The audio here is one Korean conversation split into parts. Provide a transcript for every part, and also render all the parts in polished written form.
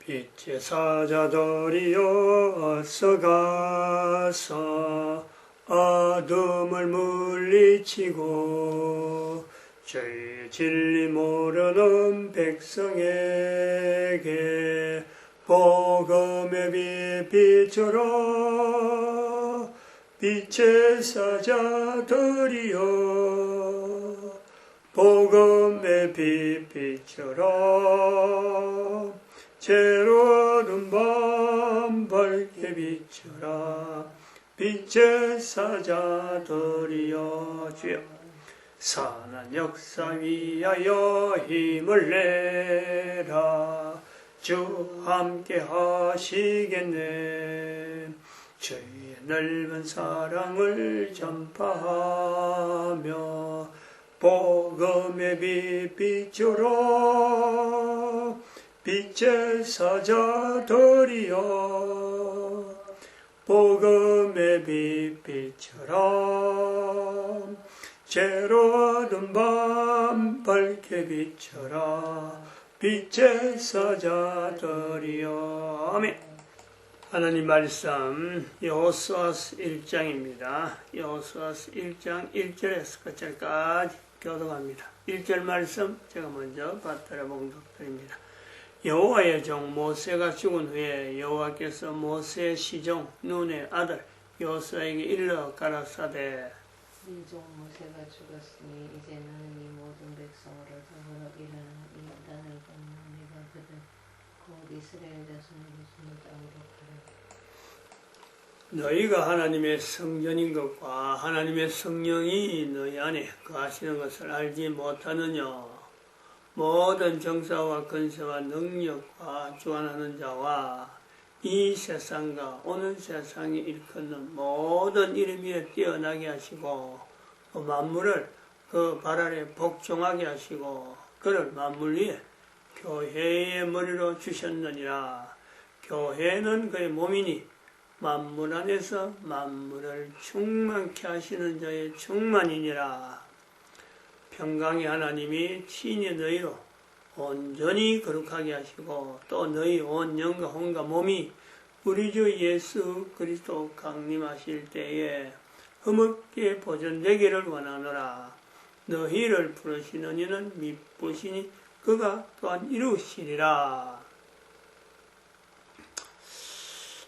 빛의 사자들이여 어서 가서 어둠을 물리치고 죄의 진리 모르는 백성에게 복음의 빛 비춰라. 빛의 사자들이여 복음의 빛 비춰라. 죄로 어두운 밤 밝게 비춰라. 빛의 사자들이여 주여 선한 역사 위하여 힘을 내라. 주 함께 하시겠네. 주의 넓은 사랑을 전파하며 복음의 빛 비춰라. 빛의 사자들이여 복음의 빛 비춰라. 죄로 어두운 밤 밝게 비춰라. 빛의 사자들이여. 아멘. 하나님 말씀 여호수아서 1장입니다. 여호수아서 1장 1절에서 끝절까지 교독합니다. 1절 말씀 제가 먼저 받들어 봉독드립니다. 여호와의 종 모세가 죽은 후에 여호와께서 모세의 시종 눈의 아들 여호수아에게 일러 가라사대 네 종 모세가 죽었으니 이제 너는 이 모든 백성으로 더불어 일어나 이 단을 건너 네가 그들 곧 이스라엘 자손에게 주는 땅으로 가라. 너희가 하나님의 성전인 것과 하나님의 성령이 너희 안에 거하시는 것을 알지 못하느냐. 모든 정사와 권세와 능력과 주관하는 자와 이 세상과 오는 세상에 일컫는 모든 이름 위에 뛰어나게 하시고 그 만물을 그 발 아래 복종하게 하시고 그를 만물 위에 교회의 머리로 주셨느니라. 교회는 그의 몸이니 만물 안에서 만물을 충만케 하시는 자의 충만이니라. 평강의 하나님이 친히 너희로 온전히 거룩하게 하시고 또 너희 온 영과 혼과 몸이 우리 주 예수 그리스도 강림하실 때에 흠없게 보존되기를 원하노라. 너희를 부르시는 이는 미쁘시니 그가 또한 이루시리라.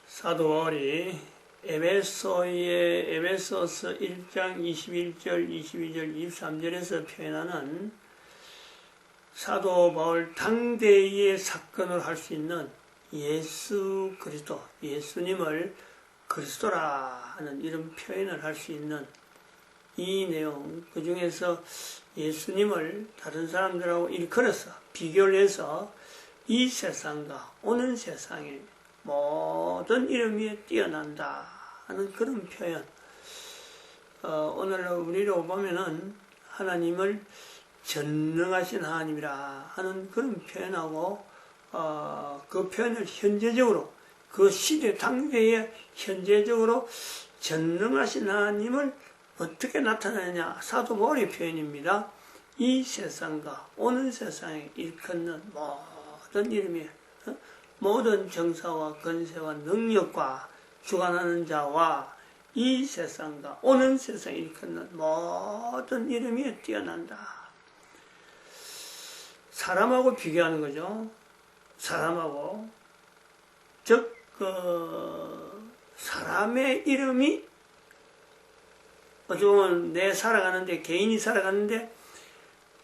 사도 바울이 에베소서 1장 21절, 22절, 23절에서 표현하는 사도 바울 당대의 사건을 할 수 있는 예수 그리스도, 예수님을 그리스도라 하는 이런 표현을 할 수 있는 이 내용, 그 중에서 예수님을 다른 사람들하고 일컬어서 비교를 해서 이 세상과 오는 세상에 모든 이름 위에 뛰어난다 하는 그런 표현. 오늘 우리로 보면은 하나님을 전능하신 하나님이라 하는 그런 표현하고 그 표현을 현재적으로 그 시대 당대에 현재적으로 전능하신 하나님을 어떻게 나타내느냐. 사도 바울의 표현입니다. 이 세상과 오는 세상에 일컫는 모든 이름에 모든 정사와 권세와 능력과 주관하는 자와 이 세상과 오는 세상에 일컫는 모든 이름이 뛰어난다. 사람하고 비교하는 거죠. 사람하고. 즉, 사람의 이름이 어찌 보면 내 살아가는데, 개인이 살아가는데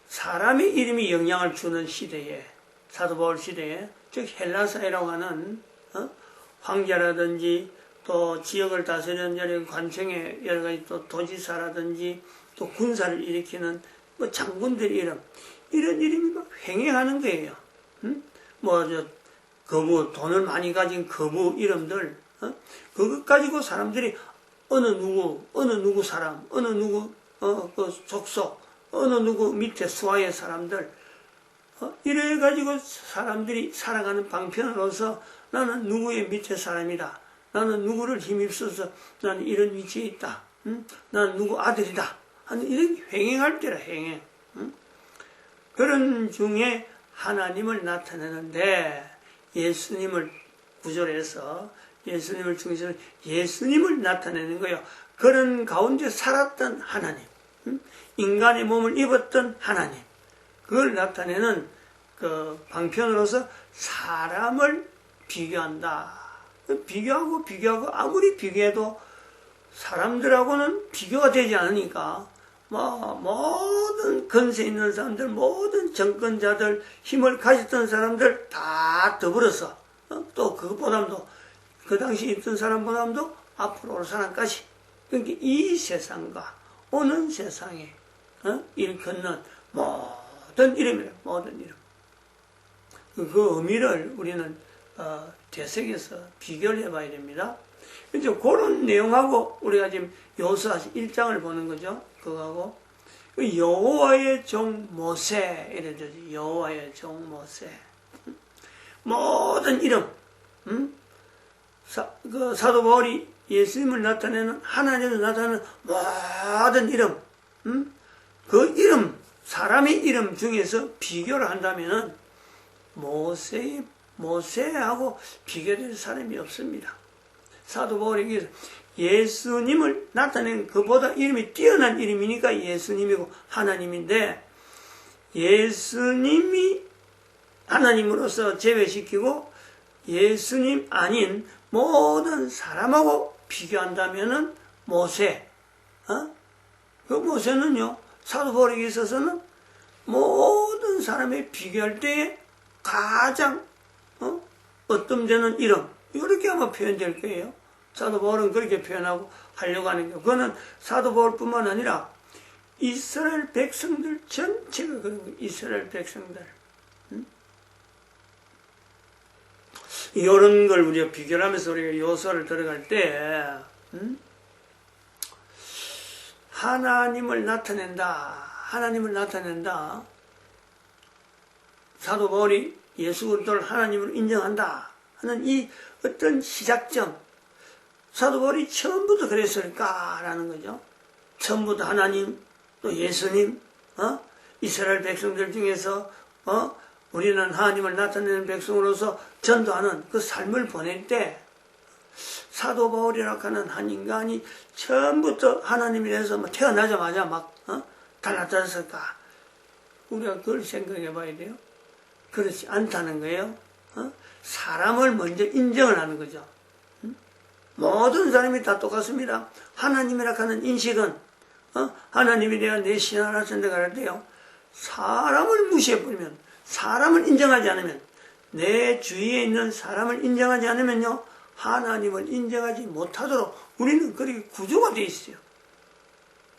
사람의 이름이 영향을 주는 시대에, 사도 바울 시대에, 즉 헬라 사회라고 하는 황제라든지 또 지역을 다스리는 여러 관청의 여러 가지 또 도지사라든지 또 군사를 일으키는 뭐 장군들의 이름, 이런 이름이 막 횡행하는 거예요. 거부, 돈을 많이 가진 거부 이름들, 그것 가지고 사람들이 어느 누구 사람, 어느 누구 그 족속, 어느 누구 밑에 수하의 사람들, 이래가지고 사람들이 살아가는 방편으로서 나는 누구의 밑에 사람이다. 나는 누구를 힘입어서 나는 이런 위치에 있다. 나는 누구 아들이다. 하는 이런 횡행할 때라 횡행. 그런 중에 하나님을 나타내는데 예수님을 구조로 해서 예수님을 중심으로 예수님을 나타내는 거예요. 그런 가운데 살았던 하나님, 인간의 몸을 입었던 하나님, 그걸 나타내는 그 방편으로서 사람을 비교한다. 비교하고 아무리 비교해도 사람들하고는 비교가 되지 않으니까 모든 권세 있는 사람들, 모든 정권자들, 힘을 가졌던 사람들 다 더불어서 또 그것보다도 그 당시 있던 사람보다도 앞으로 올 사람까지, 그러니까 이 세상과 오는 세상에 일컫는 모든 이름이에요. 모든 이름. 그 의미를 우리는 되새겨서 비교를 해봐야 됩니다. 이제 그런 내용하고 우리가 지금 여호수아 1장을 보는 거죠. 그거하고 여호와의 종 모세 이래 되지. 여호와의 종 모세. 모든 이름, 그 사도 바울이 예수님을 나타내는, 하나님을 나타내는 모든 이름, 그 이름, 사람의 이름 중에서 비교를 한다면은 모세하고 비교될 사람이 없습니다. 사도 바울이 예수님을 나타낸 그보다 이름이 뛰어난 이름이니까 예수님이고 하나님인데, 예수님이 하나님으로서 제외시키고 예수님 아닌 모든 사람하고 비교한다면은 모세, 그 모세는요, 사도 바울에게 있어서는 모든 사람에 비교할 때에 가장 어떤 데는 이름, 이렇게 아마 표현될 거예요. 사도 바울은 그렇게 표현하고 하려고 하는 거예요. 그거는 사도 바울뿐만 아니라 이스라엘 백성들 전체가 그런 거예요. 이스라엘 백성들. 이런 걸 우리가 비교를 하면서 우리가 요소를 들어갈 때 하나님을 나타낸다. 사도 바울이 예수 그리스도를 하나님으로 인정한다 하는 이 어떤 시작점, 사도 바울이 처음부터 그랬을까라는 거죠. 처음부터 하나님, 또 예수님, 이스라엘 백성들 중에서 우리는 하나님을 나타내는 백성으로서 전도하는 그 삶을 보낼 때 사도 바울이라고 하는 한 인간이 처음부터 하나님에 대해서 태어나자마자 막 달라졌을까? 우리가 그걸 생각해 봐야 돼요. 그렇지 않다는 거예요. 사람을 먼저 인정을 하는 거죠. 모든 사람이 다 똑같습니다. 하나님이라 하는 인식은 하나님에 대한 내 신앙을 선택할 때요, 사람을 무시해버리면, 사람을 인정하지 않으면, 내 주위에 있는 사람을 인정하지 않으면요, 하나님을 인정하지 못하도록 우리는 그렇게 구조가 되어 있어요.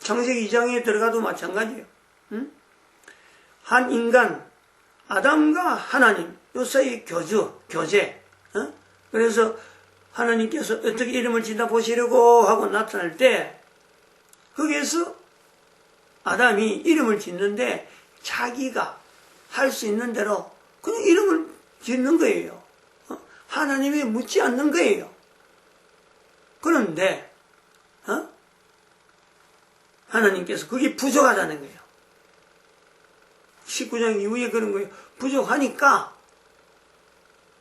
창세기 2장에 들어가도 마찬가지예요. 한 인간, 아담과 하나님, 요 사이 교제. 그래서 하나님께서 어떻게 이름을 짓나 보시려고 하고 나타날 때, 거기에서 아담이 이름을 짓는데 자기가 할 수 있는 대로 그냥 이름을 짓는 거예요. 하나님이 묻지 않는 거예요. 그런데 하나님께서 그게 부족하다는 거예요. 19장 이후에 그런 거예요. 부족하니까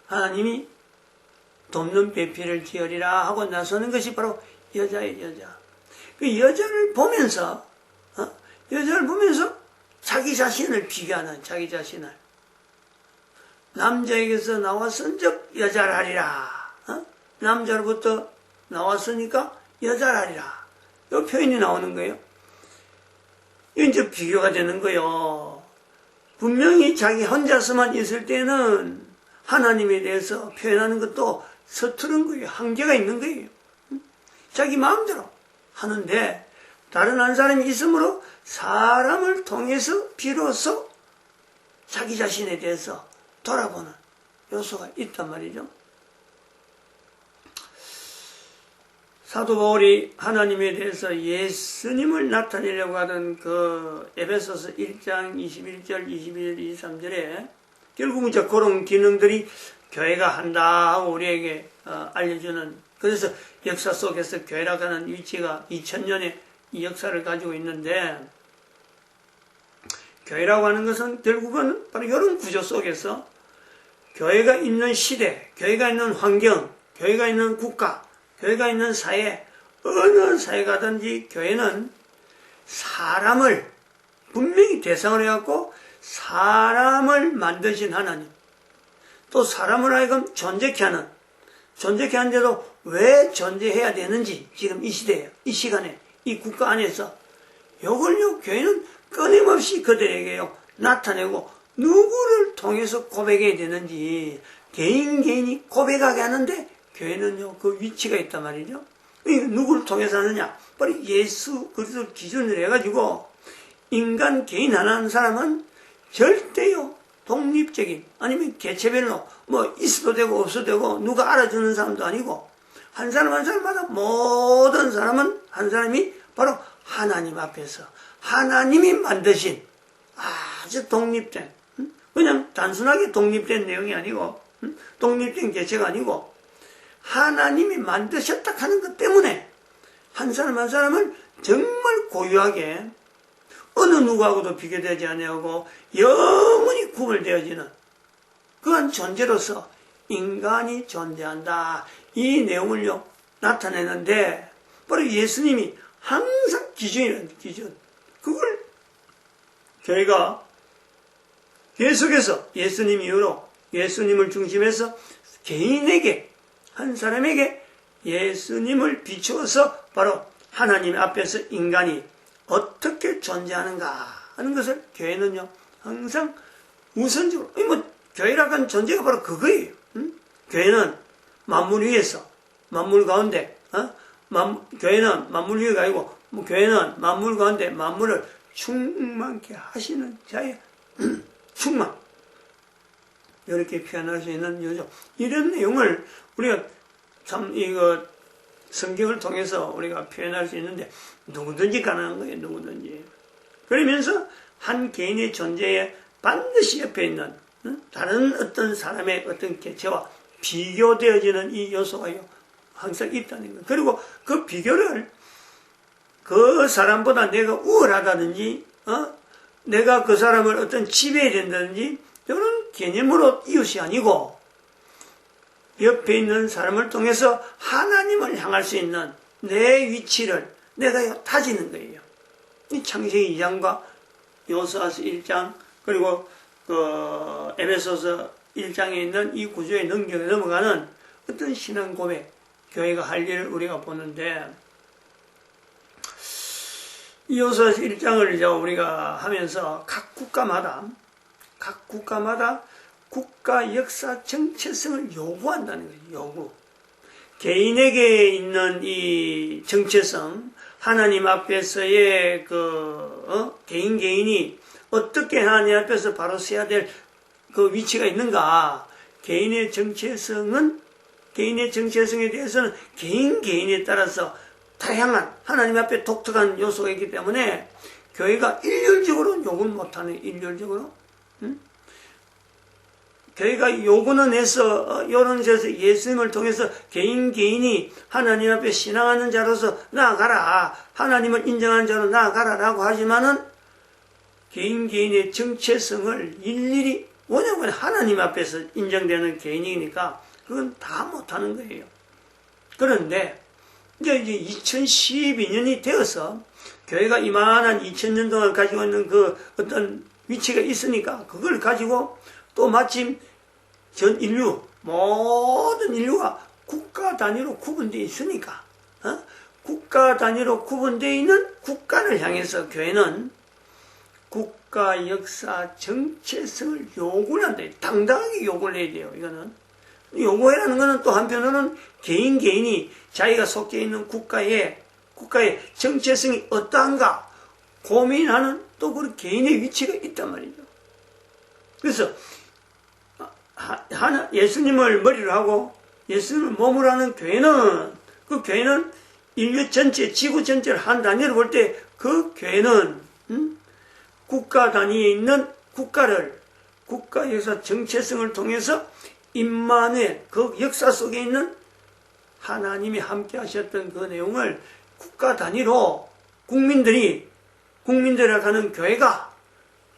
하나님이 돕는 배필을 지으리라 하고 나서는 것이 바로 여자예요. 여자. 그 여자를 보면서 자기 자신을 비교하는, 자기 자신을 남자에게서 나왔은즉 여자라리라. 남자로부터 나왔으니까 여자라리라. 이 표현이 나오는 거예요. 이제 비교가 되는 거예요. 분명히 자기 혼자서만 있을 때는 하나님에 대해서 표현하는 것도 서투른 거예요. 한계가 있는 거예요. 자기 마음대로 하는데, 다른 한 사람이 있으므로 사람을 통해서 비로소 자기 자신에 대해서 돌아보는 요소가 있단 말이죠. 사도 바울이 하나님에 대해서 예수님을 나타내려고 하던 그 에베소서 1장 21절, 22절, 23절에 결국 이제 그런 기능들이 교회가 한다 하고 우리에게 알려주는, 그래서 역사 속에서 교회라고 하는 위치가 2000년의 이 역사를 가지고 있는데, 교회라고 하는 것은 결국은 바로 이런 구조 속에서 교회가 있는 시대, 교회가 있는 환경, 교회가 있는 국가, 교회가 있는 사회, 어느 사회가든지 교회는 사람을 분명히 대상으로 해갖고 사람을 만드신 하나님, 또 사람을 하여금 존재케 하는데도 왜 존재해야 되는지 지금 이 시대에, 이 시간에, 이 국가 안에서 요걸요 교회는 끊임없이 그들에게요 나타내고 누구를 통해서 고백해야 되는지 개인이 고백하게 하는데 교회는요 그 위치가 있단 말이죠. 누구를 통해서 하느냐? 바로 예수 그리스도 기준으로 해가지고 인간 개인 하나는 사람은 절대요 독립적인 아니면 개체별로 뭐 있어도 되고 없어도 되고 누가 알아주는 사람도 아니고 한 사람 한 사람마다 모든 사람은 한 사람이 바로 하나님 앞에서 하나님이 만드신 아주 독립된 그냥 단순하게 독립된 내용이 아니고 독립된 개체가 아니고 하나님이 만드셨다 하는 것 때문에 한 사람 한 사람을 정말 고유하게 어느 누구하고도 비교되지 아니하고 영원히 구별되어지는 그런 존재로서 인간이 존재한다. 이 내용을요 나타내는데 바로 예수님이 항상 기준이라는 기준. 그걸 저희가 계속해서 예수님 이후로 예수님을 중심해서 개인에게 한 사람에게 예수님을 비추어서 바로 하나님 앞에서 인간이 어떻게 존재하는가 하는 것을 교회는요 항상 우선적으로 교회라고 하는 존재가 바로 그거예요. 교회는 만물 위에서 만물 가운데 교회는 만물 위가 아니고 교회는 만물 가운데 만물을 충만케 하시는 자의 충만 이렇게 표현할 수 있는 요죠. 이런 내용을 우리가 참 이거 성경을 통해서 우리가 표현할 수 있는데 누구든지 가능한 거예요. 누구든지. 그러면서 한 개인의 존재에 반드시 옆에 있는 다른 어떤 사람의 어떤 개체와 비교되어지는 이 요소가요 항상 있다는 거예요. 그리고 그 비교를 그 사람보다 내가 우월하다든지 내가 그 사람을 어떤 지배해야 된다든지 이런 개념으로 이웃이 아니고 옆에 있는 사람을 통해서 하나님을 향할 수 있는 내 위치를 내가 다지는 거예요. 이 창세기 2장과 요수아서 1장 그리고 그 에베소서 1장에 있는 이 구조에 넘어가는 어떤 신앙 고백, 교회가 할 일을 우리가 보는데 이 요수아서 1장을 우리가 하면서 각 국가마다 국가 역사 정체성을 요구한다는 거예요. 요구. 개인에게 있는 이 정체성, 하나님 앞에서의 개인이 어떻게 하나님 앞에서 바로 서야 될 그 위치가 있는가. 개인의 정체성에 대해서는 개인에 따라서 다양한 하나님 앞에 독특한 요소가 있기 때문에 교회가 일률적으로 요구는 못하네. 일률적으로. 교회가 요구는 해서 이런 데서 예수님을 통해서 개인이 하나님 앞에 신앙하는 자로서 나아가라. 하나님을 인정하는 자로 나아가라라고 하지만은 개인의 정체성을 일일이 왜냐하면 하나님 앞에서 인정되는 개인이니까 그건 다 못하는 거예요. 그런데 이제 2012년이 되어서 교회가 이만한 2000년 동안 가지고 있는 그 어떤 위치가 있으니까 그걸 가지고 또 마침 전 인류, 모든 인류가 국가 단위로 구분되어 있으니까, 국가 단위로 구분되어 있는 국가를 향해서 교회는 국가 역사 정체성을 요구를 한다. 당당하게 요구를 해야 돼요, 이거는. 요구해라는 거는 또 한편으로는 개인이 자기가 속해 있는 국가의 정체성이 어떠한가 고민하는 또 그 개인의 위치가 있단 말이죠. 그래서, 예수님을 머리로 하고 예수님을 몸으로 하는 교회는 그 교회는 인류 전체 지구 전체를 한 단위로 볼 때 그 교회는 국가 단위에 있는 국가 역사 정체성을 통해서 임마누엘 그 역사 속에 있는 하나님이 함께 하셨던 그 내용을 국가 단위로 국민들이라고 하는 교회가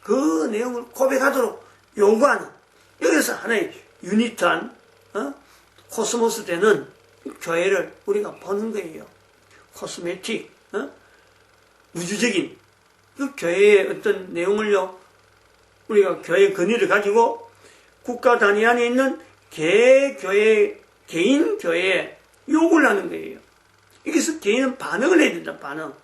그 내용을 고백하도록 요구하는 여기서 하나의 유니트한 코스모스 되는 교회를 우리가 보는 거예요. 코스메틱, 우주적인 그 교회의 어떤 내용을요, 우리가 교회 건의를 가지고 국가 단위 안에 있는 개인 교회에 요구를 하는 거예요. 여기서 개인은 반응을 해야 된다, 반응.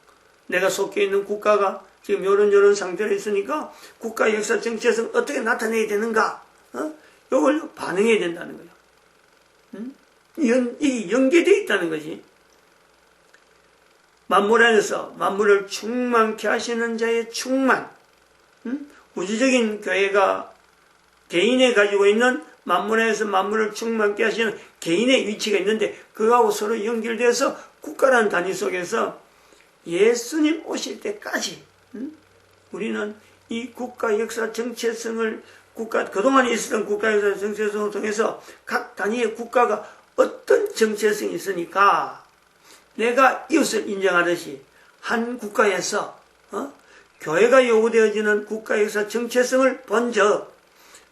내가 속해 있는 국가가 지금 이런 상태로 있으니까 국가 역사 정체성 어떻게 나타내야 되는가, 이걸 반응해야 된다는 거예요. 이게 연계되어 있다는 것이. 만물 안에서 만물을 충만케 하시는 자의 충만, 우주적인 교회가 개인에 가지고 있는 만물 안에서 만물을 충만케 하시는 개인의 위치가 있는데 그거하고 서로 연결돼서 국가라는 단위 속에서 예수님 오실 때까지 우리는 이 국가 역사 정체성을 그동안 있었던 국가 역사 정체성을 통해서 각 단위의 국가가 어떤 정체성이 있으니까 내가 이웃을 인정하듯이 한 국가에서 교회가 요구되어지는 국가 역사 정체성을 본적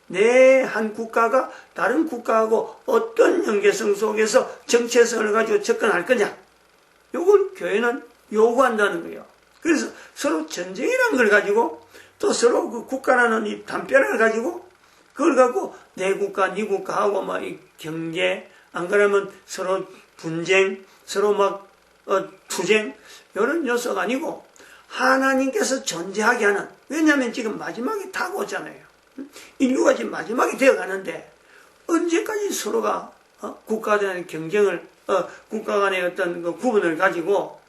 내 한 국가가 다른 국가하고 어떤 연계성 속에서 정체성을 가지고 접근할 거냐, 요걸 교회는 요구한다는 거예요. 그래서 서로 전쟁이라는 걸 가지고 또 서로 그 국가라는 이 담벼락을 가지고 그걸 갖고 내 국가 네 국가하고 막 이 경계, 안 그러면 서로 분쟁, 서로 막 투쟁, 이런 요소가 아니고 하나님께서 존재하게 하는, 왜냐하면 지금 마지막에 다가오잖아요. 인류가 지금 마지막에 되어가는데 언제까지 서로가 국가 간의 경쟁을, 국가 간의 어떤 그 구분을 가지고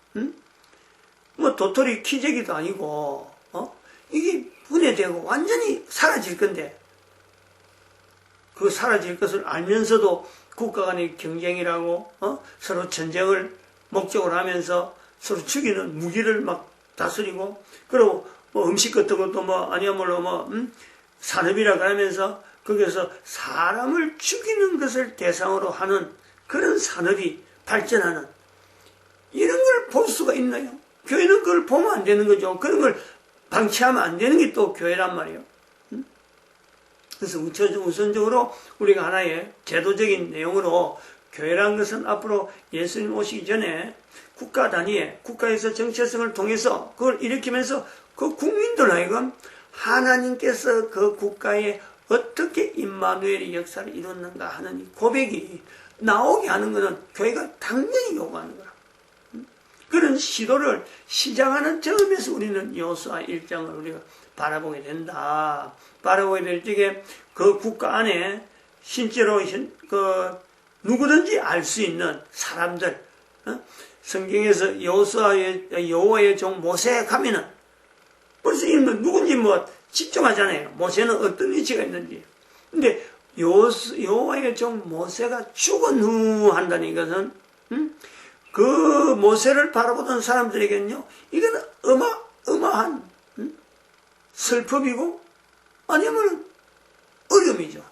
뭐 도토리 키재기도 아니고 이게 분해되고 완전히 사라질 건데, 그 사라질 것을 알면서도 국가 간의 경쟁이라고 서로 전쟁을 목적으로 하면서 서로 죽이는 무기를 막 다스리고, 그리고 뭐 음식 같은 것도 뭐 아니야말로 뭐 산업이라고 하면서 거기서 사람을 죽이는 것을 대상으로 하는 그런 산업이 발전하는, 이런 걸 볼 수가 있나요? 교회는 그걸 보면 안 되는 거죠. 그런 걸 방치하면 안 되는 게 또 교회란 말이에요. 그래서 우선적으로 우리가 하나의 제도적인 내용으로 교회란 것은 앞으로 예수님 오시기 전에 국가 단위의 국가에서 정체성을 통해서 그걸 일으키면서 그 국민들 하여금 하나님께서 그 국가에 어떻게 임마누엘의 역사를 이뤘는가 하는 고백이 나오게 하는 것은 교회가 당연히 요구하는 거야. 그런 시도를 시작하는 점에서 우리는 여호수아 1장을 우리가 바라보게 된다. 바라보게 될 적에 그 국가 안에 실제로 누구든지 알 수 있는 사람들, 성경에서 여호와의 종 모세 가면은 벌써 이는 누군지 뭐 집중하잖아요. 모세는 어떤 위치가 있는지. 근데 여호와의 종 모세가 죽은 후 한다는 것은 그 모세를 바라보던 사람들에게는요, 이건 어마어마한 슬픔이고 아니면 어려움이죠.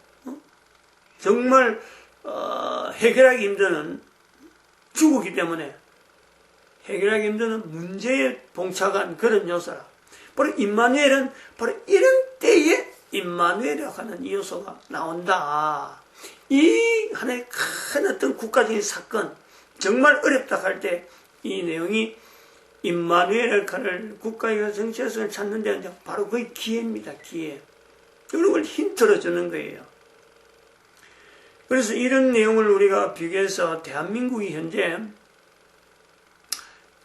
정말 해결하기 힘든, 죽었기 때문에 해결하기 힘든 문제에 봉착한 그런 요소라. 바로 임마누엘은 바로 이런 때에 임마누엘이라고 하는 이 요소가 나온다. 이 하나의 큰 어떤 국가적인 사건, 정말 어렵다 할 때 이 내용이 임마누엘을 가를 국가의 정체성을 찾는 데 바로 그의 기회입니다. 기회. 이런 걸 힌트로 주는 거예요. 그래서 이런 내용을 우리가 비교해서 대한민국이 현재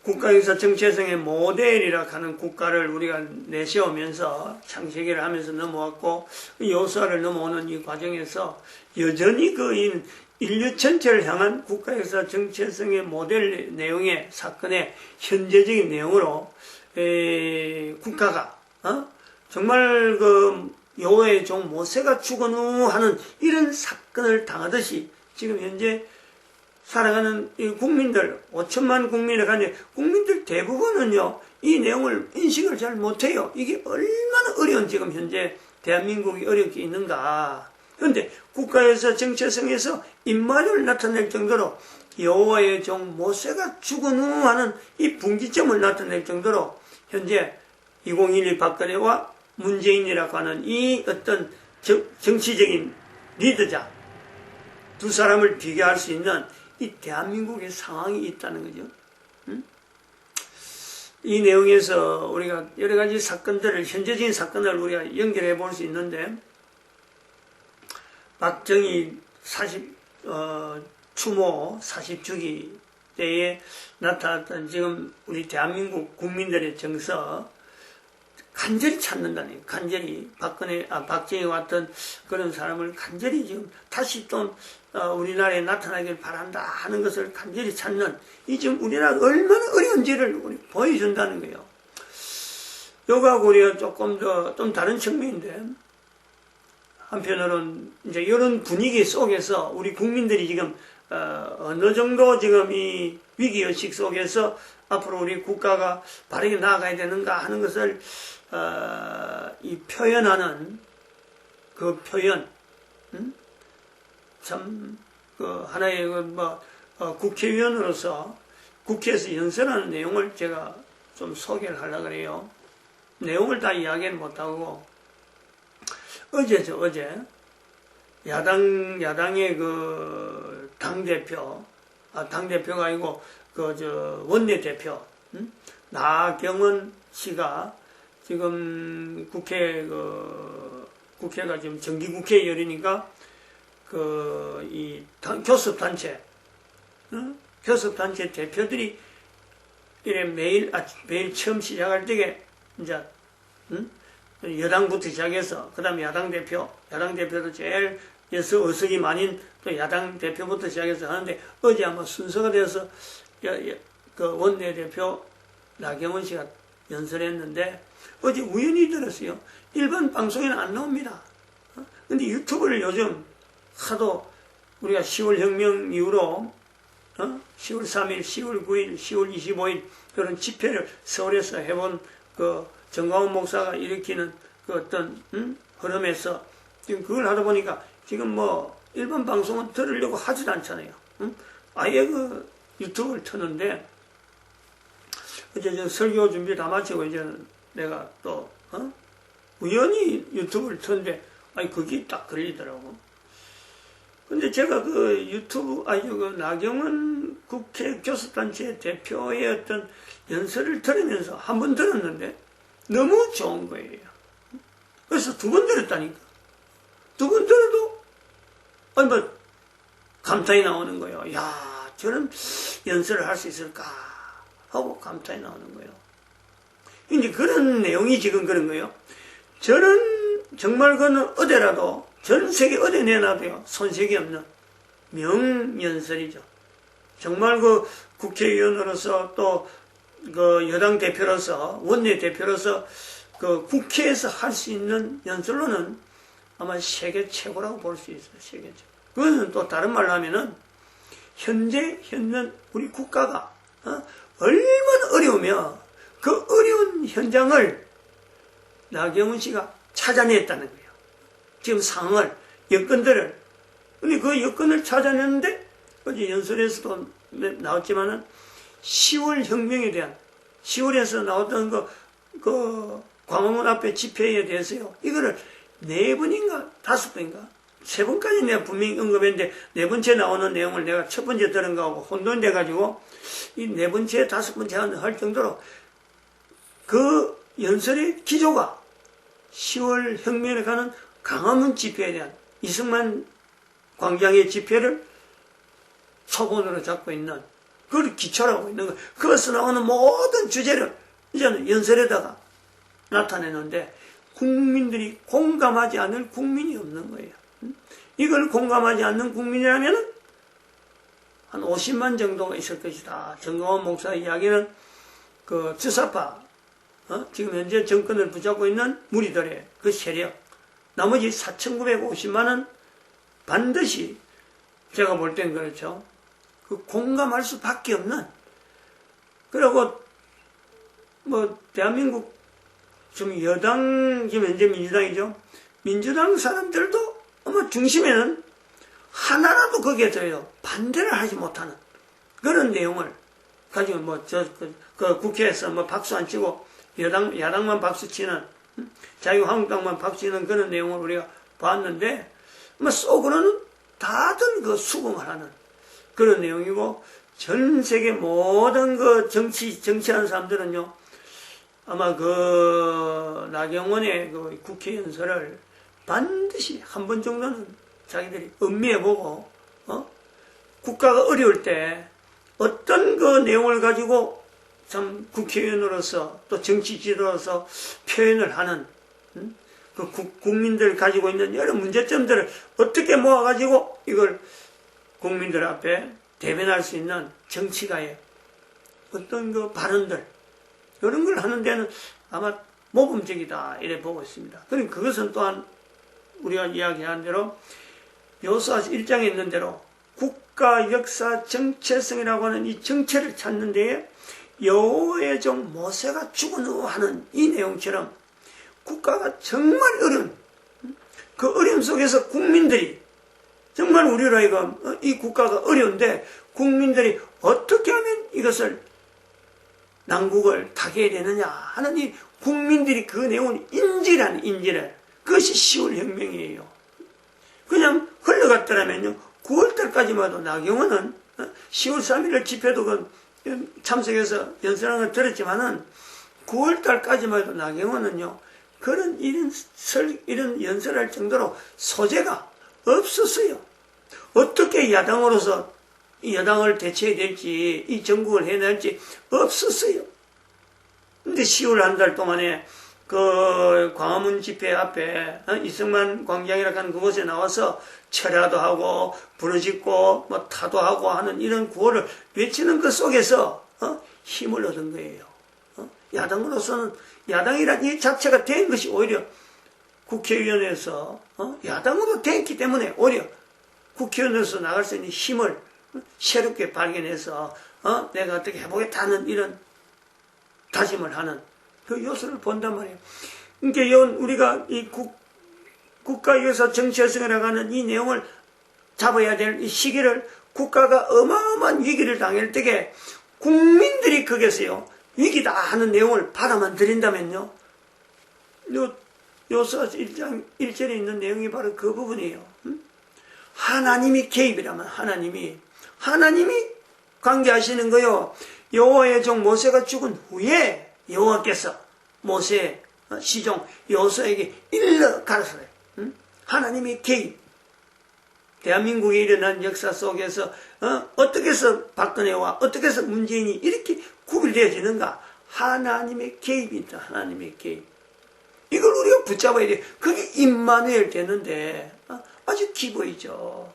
국가역사 정체성의 모델이라 하는 국가를 우리가 내세우면서 창세기를 하면서 넘어왔고 여호수아를 넘어오는 이 과정에서 여전히 그 인류 전체를 향한 국가역사 정체성의 모델 내용의 사건의 현재적인 내용으로 국가가 정말 그 여호와의 종 모세가 죽은 후 하는 이런 사건을 당하듯이 지금 현재 살아가는 이 국민들, 5천만 국민을 가는데 국민들 대부분은요, 이 내용을 인식을 잘 못해요. 이게 얼마나 어려운 지금 현재 대한민국이 어렵게 있는가. 그런데 국가에서 정체성에서 임마누엘을 나타낼 정도로 여호와의 종 모세가 죽은 후 하는 이 분기점을 나타낼 정도로 현재 2012 박근혜와 문재인이라고 하는 이 어떤 정치적인 리더자, 두 사람을 비교할 수 있는 이 대한민국의 상황이 있다는 거죠. 이 내용에서 우리가 여러 가지 사건들을, 현재적인 사건을 우리가 연결해 볼 수 있는데, 박정희 추모 40주기 때에 나타났던 지금 우리 대한민국 국민들의 정서, 간절히 찾는다는 거예요. 간절히 박정희 왔던 그런 사람을 간절히 지금 다시 또 우리나라에 나타나길 바란다 하는 것을 간절히 찾는, 이 지금 우리나라가 얼마나 어려운지를 보여준다는 거예요. 요거하고 우리가 조금 더 좀 다른 측면인데, 한편으로는 이제 이런 분위기 속에서 우리 국민들이 지금 어느 정도 지금 이 위기의식 속에서 앞으로 우리 국가가 바르게 나아가야 되는가 하는 것을 이 표현하는 그 표현, 참 그 하나의 국회의원으로서 국회에서 연설하는 내용을 제가 좀 소개를 하려고 그래요. 내용을 다 이야기는 못하고, 어제 야당의 그 당대표가 아니고 원내대표 나경원 씨가 지금 국회가 지금 정기국회 열리니까 이 교섭단체 대표들이 이래 매일 처음 시작할 때에 이제 여당부터 시작해서 그다음에 야당 대표도 제일 어석이 많은 또 야당 대표부터 시작해서 하는데, 어제 아마 순서가 되어서 그 원내대표 나경원 씨가 연설했는데, 어제 우연히 들었어요. 일반 방송에는 안 나옵니다. 근데 유튜브를 요즘 하도 우리가 10월 혁명 이후로 10월 3일, 10월 9일, 10월 25일 그런 집회를 서울에서 해본 그 정광훈 목사가 일으키는 그 어떤 흐름에서 지금 그걸 하다 보니까 지금 뭐 일반 방송은 들으려고 하지도 않잖아요. 아예 그 유튜브를 트는데, 이제 저 설교 준비 다 마치고 이제 내가 또 우연히 유튜브를 트는데 그게 딱 걸리더라고. 근데 제가 그 나경원 국회 교섭단체 대표의 어떤 연설을 들으면서 한 번 들었는데 너무 좋은 거예요. 그래서 두 번 들었다니까. 두 번 들어도 감탄이 나오는 거예요. 야, 저런 연설을 할 수 있을까 하고 감탄이 나오는 거예요. 이제 그런 내용이 지금 그런 거예요. 정말 그는 어디라도, 전 세계 어디 내놔도요 손색이 없는 명연설이죠. 정말 그 국회의원으로서 또 그 여당 대표로서, 원내 대표로서 그 국회에서 할 수 있는 연설로는 아마 세계 최고라고 볼 수 있어요. 세계 최고. 그것은 또 다른 말로 하면은 현재 우리 국가가 얼마나 어려우며 그 어려운 현장을 나경원 씨가 찾아냈다는 거예요. 지금 상황을, 여건들을. 근데 그 여건을 찾아냈는데, 어제 연설에서도 나왔지만은 10월 혁명에 대한, 10월에서 나왔던 그 광화문 앞에 집회에 대해서요, 이거를 4번인가 5번인가 3번까지 내가 분명히 언급했는데, 4번째 나오는 내용을 내가 첫 번째 들은 거하고 혼돈돼가지고 이 4번째 5번째 할 정도로 그 연설의 기조가 10월 혁명에 가는 광화문 집회에 대한, 이승만 광장의 집회를 초본으로 잡고 있는, 그걸 기초로 하고 있는 거, 거기서 나오는 모든 주제를 이제는 연설에다가 나타내는데, 국민들이 공감하지 않을 국민이 없는 거예요. 이걸 공감하지 않는 국민이라면 한 50만 정도가 있을 것이다. 정광훈 목사 이야기는 그 주사파, 지금 현재 정권을 붙잡고 있는 무리들의 그 세력, 나머지 4,950만은 반드시, 제가 볼 땐 그렇죠, 그 공감할 수밖에 없는, 그리고 뭐 대한민국 지금 여당, 지금 현재 민주당이죠. 민주당 사람들도 아마 중심에는 하나라도 거기에 더요 반대를 하지 못하는 그런 내용을 가지고 그 국회에서 박수 안 치고 야당만 박수 치는, 자유한국당만 박수 치는 그런 내용을 우리가 봤는데, 속으로는 다들 그 수긍을 하는 그런 내용이고, 전 세계 모든 그 정치하는 사람들은요, 아마 그 나경원의 그 국회 연설을 반드시 한 번 정도는 자기들이 음미해보고, 국가가 어려울 때 어떤 그 내용을 가지고 참 국회의원으로서 또 정치 지도로서 표현을 하는, 그 국민들 가지고 있는 여러 문제점들을 어떻게 모아가지고 이걸 국민들 앞에 대변할 수 있는 정치가의 어떤 그 발언들, 이런 걸 하는 데는 아마 모범적이다, 이래 보고 있습니다. 그러니까 그것은 또한 우리가 이야기한 대로 요수아서 1장에 있는 대로 국가 역사 정체성이라고 하는 이 정체를 찾는 데에 여호와의 종 모세가 죽은 후 하는 이 내용처럼 국가가 정말 어려운, 그 어려움 속에서 국민들이 정말 우리로 하여금 이 국가가 어려운데 국민들이 어떻게 하면 이것을 난국을 타개해야 되느냐 하는 이 국민들이 그 내용을 인지라는 인지를, 그것이 10월 혁명이에요. 그냥 흘러갔더라면요, 9월달까지만 해도 나경원은 10월 3일 집회도 참석해서 연설한 걸 들었지만은 9월달까지만 해도 나경원은요, 그런 이런 연설할 정도로 소재가 없었어요. 어떻게 야당으로서 이 여당을 대체해야 될지, 이 정국을 해낼지 없었어요. 근데 10월 한 달 동안에 그 광화문 집회 앞에 이승만 광장이라고 하는 그곳에 나와서 철야도 하고 부르짖고 뭐 타도하고 하는 이런 구호를 외치는 그 속에서 힘을 얻은 거예요. 야당으로서는, 야당이란 이 자체가 된 것이 오히려 국회의원에서 야당으로 됐기 때문에 오히려 국회의원으로서 나갈 수 있는 힘을 새롭게 발견해서 내가 어떻게 해보겠다는 이런 다짐을 하는 그 요소를 본단 말이에요. 그러니까 우리가 이 국가에서 정체성이라고 하는 이 내용을 잡아야 될 이 시기를, 국가가 어마어마한 위기를 당할 때에 국민들이 거기서요 위기다 하는 내용을 받아만 들인다면요, 요수아서 1장 1절에 있는 내용이 바로 그 부분이에요. 하나님이 개입이라면 하나님이 관계하시는 거요. 여호와의 종 모세가 죽은 후에 여호와께서 모세 시종 여호수아에게 일러 가르쳐요. 하나님의 개입. 대한민국에 일어난 역사 속에서 어떻게 해서 박근혜와 어떻게 해서 문재인이 이렇게 구별되어지는가? 하나님의 개입이다. 하나님의 개입. 이걸 우리가 붙잡아야 돼. 그게 임마누엘 되는데 아주 기보이죠.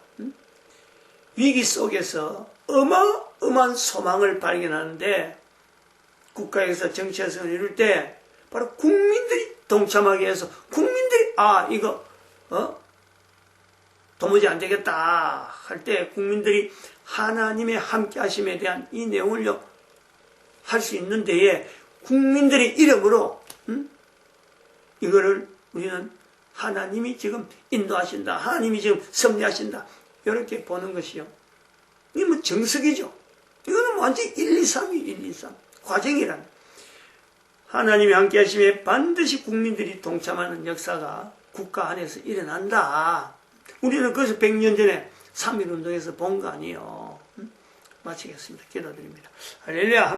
위기 속에서 어마어마한 소망을 발견하는데, 국가에서 정체성을 이룰 때 바로 국민들이 동참하게 해서 국민들이 이거 도무지 안 되겠다 할 때 국민들이 하나님의 함께 하심에 대한 이 내용을요 할 수 있는 데에 국민들의 이름으로 이거를 우리는 하나님이 지금 인도하신다, 하나님이 지금 섭리하신다, 이렇게 보는 것이요. 이게 뭐 정석이죠. 이거는 완전히 1, 2, 3이 1, 2, 3 과정이란. 하나님이 함께 하심에 반드시 국민들이 동참하는 역사가 국가 안에서 일어난다. 우리는 그래서 100년 전에 3.1운동에서 본 거 아니에요. 마치겠습니다. 기도드립니다. 할렐루야.